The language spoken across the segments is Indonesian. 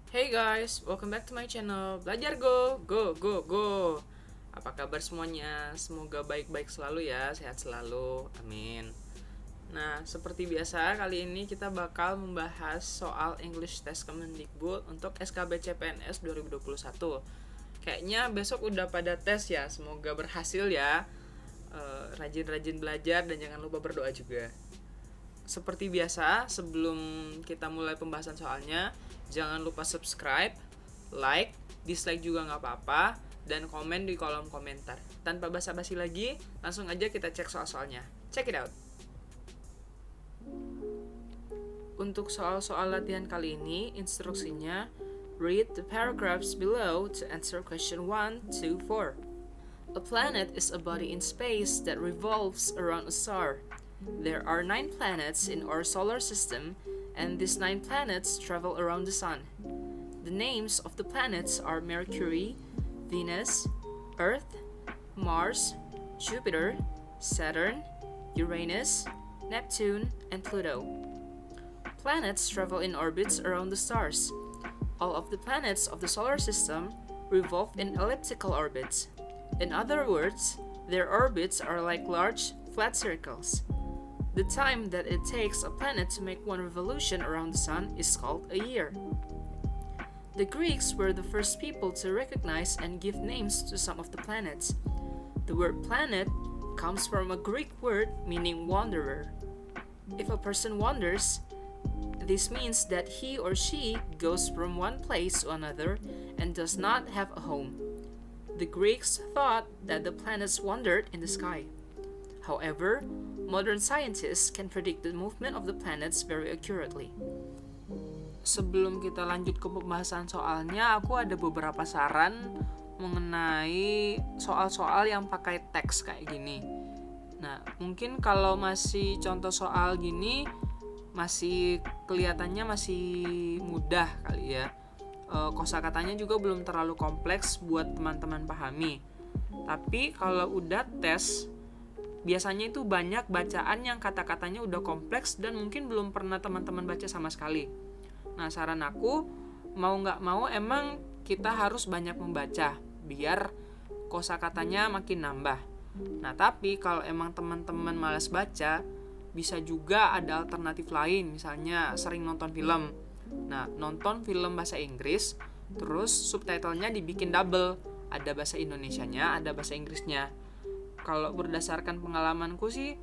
Hey guys, welcome back to my channel. Belajar go, go, go, go. Apa kabar semuanya? Semoga baik-baik selalu ya, sehat selalu. Amin. Nah, seperti biasa, kali ini kita bakal membahas soal English Test Kemendikbud untuk SKB CPNS 2021. Kayaknya besok udah pada tes ya, semoga berhasil ya. Rajin-rajin belajar dan jangan lupa berdoa juga. Seperti biasa, sebelum kita mulai pembahasan soalnya, jangan lupa subscribe, like, dislike juga nggak apa-apa, dan komen di kolom komentar. Tanpa basa-basi lagi, langsung aja kita cek soal-soalnya. Check it out! Untuk soal-soal latihan kali ini, instruksinya, read the paragraphs below to answer question 1, 2, 4. A planet is a body in space that revolves around a star. There are 9 planets in our solar system, and these 9 planets travel around the sun. The names of the planets are Mercury, Venus, Earth, Mars, Jupiter, Saturn, Uranus, Neptune, and Pluto. Planets travel in orbits around the stars. All of the planets of the solar system revolve in elliptical orbits. In other words, their orbits are like large, flat circles. The time that it takes a planet to make one revolution around the sun is called a year. The Greeks were the first people to recognize and give names to some of the planets. The word planet comes from a Greek word meaning wanderer. If a person wanders, this means that he or she goes from one place to another and does not have a home. The Greeks thought that the planets wandered in the sky. However, modern scientists can predict the movement of the planets very accurately. Sebelum kita lanjut ke pembahasan soalnya, aku ada beberapa saran mengenai soal-soal yang pakai teks kayak gini. Nah, mungkin kalau masih contoh soal gini, masih kelihatannya masih mudah kali ya. Kosakatanya juga belum terlalu kompleks buat teman-teman pahami. Tapi kalau udah tes, biasanya itu banyak bacaan yang kata-katanya udah kompleks dan mungkin belum pernah teman-teman baca sama sekali. Nah, saran aku, mau nggak mau emang kita harus banyak membaca, biar kosakatanya makin nambah. Nah, tapi kalau emang teman-teman malas baca, bisa juga ada alternatif lain, misalnya sering nonton film. Nah, nonton film bahasa Inggris, terus subtitlenya dibikin double, ada bahasa Indonesianya, ada bahasa Inggrisnya. Kalau berdasarkan pengalamanku sih,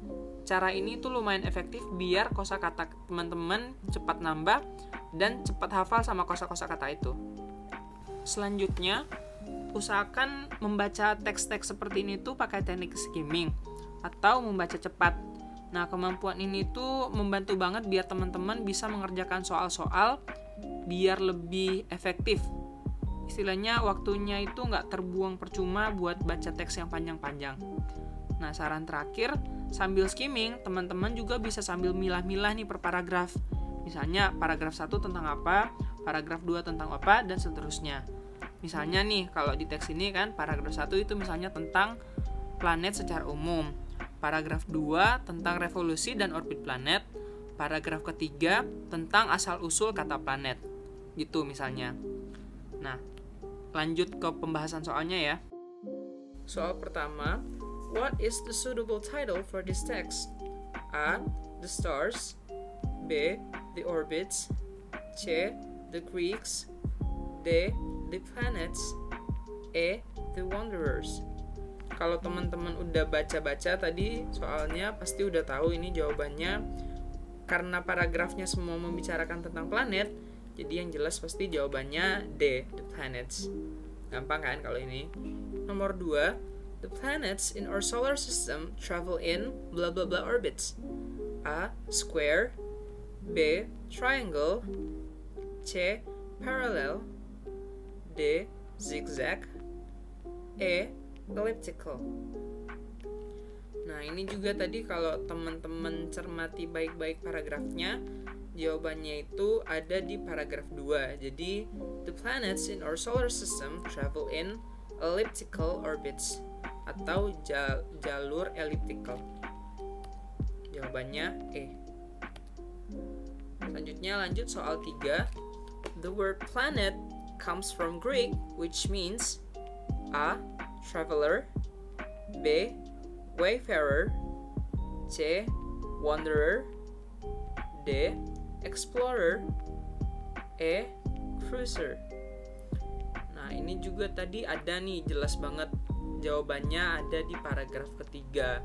cara ini tuh lumayan efektif biar kosakata teman-teman cepat nambah dan cepat hafal sama kosakata itu. Selanjutnya, usahakan membaca teks-teks seperti ini tuh pakai teknik skimming atau membaca cepat. Nah, kemampuan ini tuh membantu banget biar teman-teman bisa mengerjakan soal-soal biar lebih efektif. Istilahnya waktunya itu nggak terbuang percuma buat baca teks yang panjang-panjang. Nah, saran terakhir, sambil skimming, teman-teman juga bisa sambil milah-milah nih per paragraf. Misalnya, paragraf 1 tentang apa, paragraf 2 tentang apa, dan seterusnya. Misalnya nih, kalau di teks ini kan, paragraf 1 itu misalnya tentang planet secara umum. Paragraf 2 tentang revolusi dan orbit planet. Paragraf ketiga tentang asal-usul kata planet. Gitu misalnya. Nah, lanjut ke pembahasan soalnya ya. Soal pertama, what is the suitable title for this text? A. The stars. B. The orbits. C. The Greeks. D. The planets. E. The wanderers. Kalau teman-teman udah baca-baca tadi soalnya pasti udah tahu ini jawabannya. Karena paragrafnya semua membicarakan tentang planet, jadi yang jelas pasti jawabannya D, the planets. Gampang kan kalau ini? Nomor 2, the planets in our solar system travel in blah blah blah orbits. A. Square. B. Triangle. C. Parallel. D. Zigzag. E. Elliptical. Nah, ini juga tadi kalau teman-teman cermati baik-baik paragrafnya, jawabannya itu ada di paragraf 2. Jadi, the planets in our solar system travel in elliptical orbits atau jalur elliptical. Jawabannya E. Selanjutnya lanjut soal 3. The word planet comes from Greek, which means A. Traveler, B. Wayfarer, C. Wanderer, D. Explorer, E. Cruiser. Nah, ini juga tadi ada nih, jelas banget jawabannya ada di paragraf ketiga.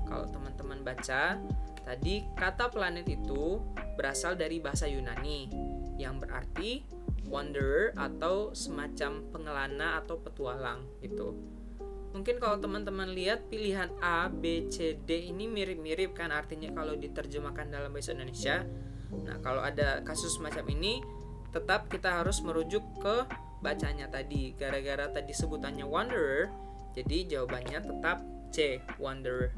Kalau teman-teman baca, tadi kata planet itu berasal dari bahasa Yunani yang berarti wanderer atau semacam pengelana atau petualang gitu. Mungkin kalau teman-teman lihat pilihan A, B, C, D ini mirip-mirip kan artinya kalau diterjemahkan dalam bahasa Indonesia. Nah, kalau ada kasus semacam ini, tetap kita harus merujuk ke bacanya tadi. Gara-gara tadi sebutannya wanderer, jadi jawabannya tetap C, wanderer.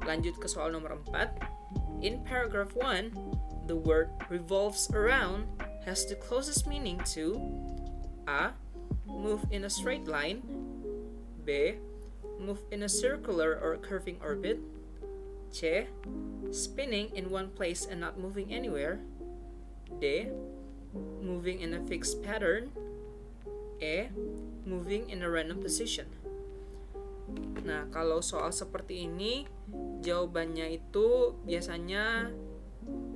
Lanjut ke soal nomor 4. In paragraph 1, the word revolves around has the closest meaning to A. Move in a straight line, B. Move in a circular or curving orbit, C. Spinning in one place and not moving anywhere, D. Moving in a fixed pattern, E. Moving in a random position. Nah, kalau soal seperti ini, jawabannya itu biasanya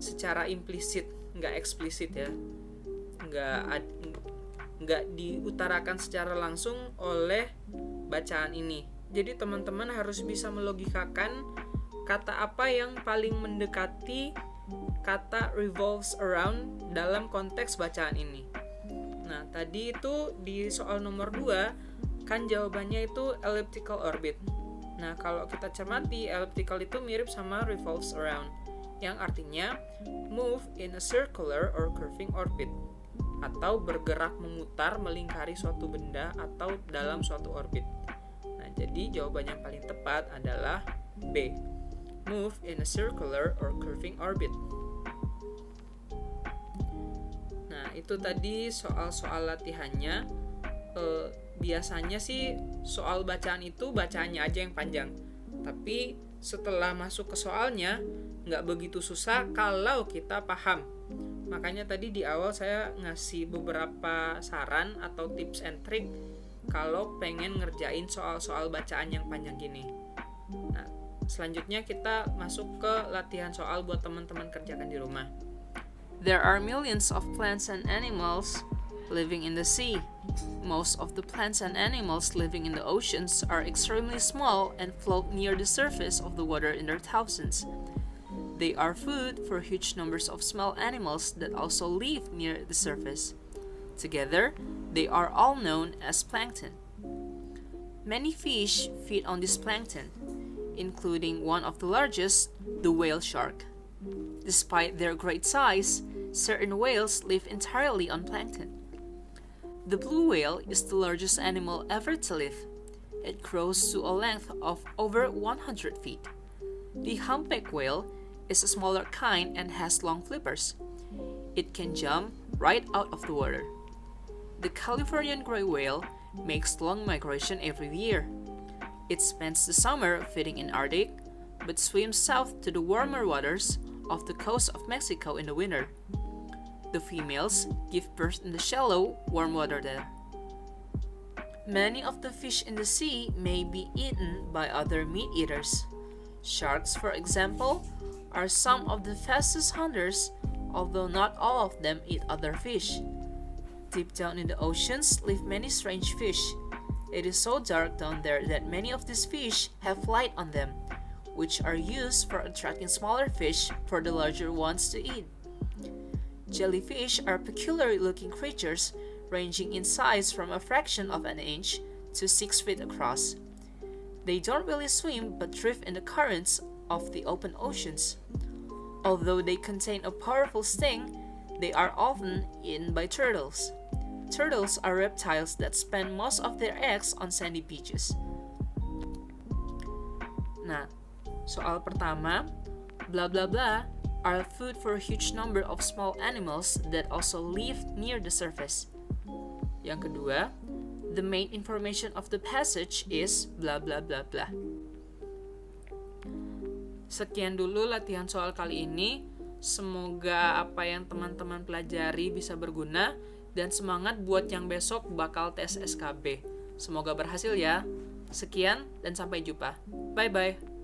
secara implisit, nggak eksplisit ya, nggak diutarakan secara langsung oleh bacaan ini. Jadi teman-teman harus bisa melogikakan kata apa yang paling mendekati kata revolves around dalam konteks bacaan ini. Nah, tadi itu di soal nomor 2 kan jawabannya itu elliptical orbit. Nah, kalau kita cermati, elliptical itu mirip sama revolves around, yang artinya move in a circular or curving orbit, atau bergerak memutar melingkari suatu benda atau dalam suatu orbit. Nah, jadi jawaban yang paling tepat adalah B, move in a circular or curving orbit. Nah, itu tadi soal-soal latihannya. Biasanya sih soal bacaan itu bacaannya aja yang panjang, tapi setelah masuk ke soalnya nggak begitu susah kalau kita paham. Makanya tadi di awal saya ngasih beberapa saran atau tips and trick kalau pengen ngerjain soal-soal bacaan yang panjang gini. Nah, selanjutnya kita masuk ke latihan soal buat teman-teman kerjakan di rumah. There are millions of plants and animals living in the sea. Most of the plants and animals living in the oceans are extremely small and float near the surface of the water in their thousands. They are food for huge numbers of small animals that also live near the surface. Together, they are all known as plankton. Many fish feed on this plankton, including one of the largest, the whale shark. Despite their great size, certain whales live entirely on plankton. The blue whale is the largest animal ever to live. It grows to a length of over 100 feet. The humpback whale is a smaller kind and has long flippers. It can jump right out of the water. The Californian gray whale makes long migration every year. It spends the summer feeding in Arctic, but swims south to the warmer waters off the coast of Mexico in the winter. The females give birth in the shallow, warm water there. Many of the fish in the sea may be eaten by other meat eaters. Sharks, for example, are some of the fastest hunters, although not all of them eat other fish. Deep down in the oceans live many strange fish. It is so dark down there that many of these fish have light on them, which are used for attracting smaller fish for the larger ones to eat. Jellyfish are peculiar-looking creatures ranging in size from a fraction of an inch to 6 feet across. They don't really swim but drift in the currents of the open oceans. Although they contain a powerful sting, they are often eaten by turtles. Turtles are reptiles that spend most of their eggs on sandy beaches. Nah, soal pertama, bla bla bla are food for a huge number of small animals that also live near the surface. Yang kedua, the main information of the passage is bla bla bla bla. Sekian dulu latihan soal kali ini. Semoga apa yang teman-teman pelajari bisa berguna, dan semangat buat yang besok bakal tes SKB. Semoga berhasil ya. Sekian dan sampai jumpa. Bye-bye.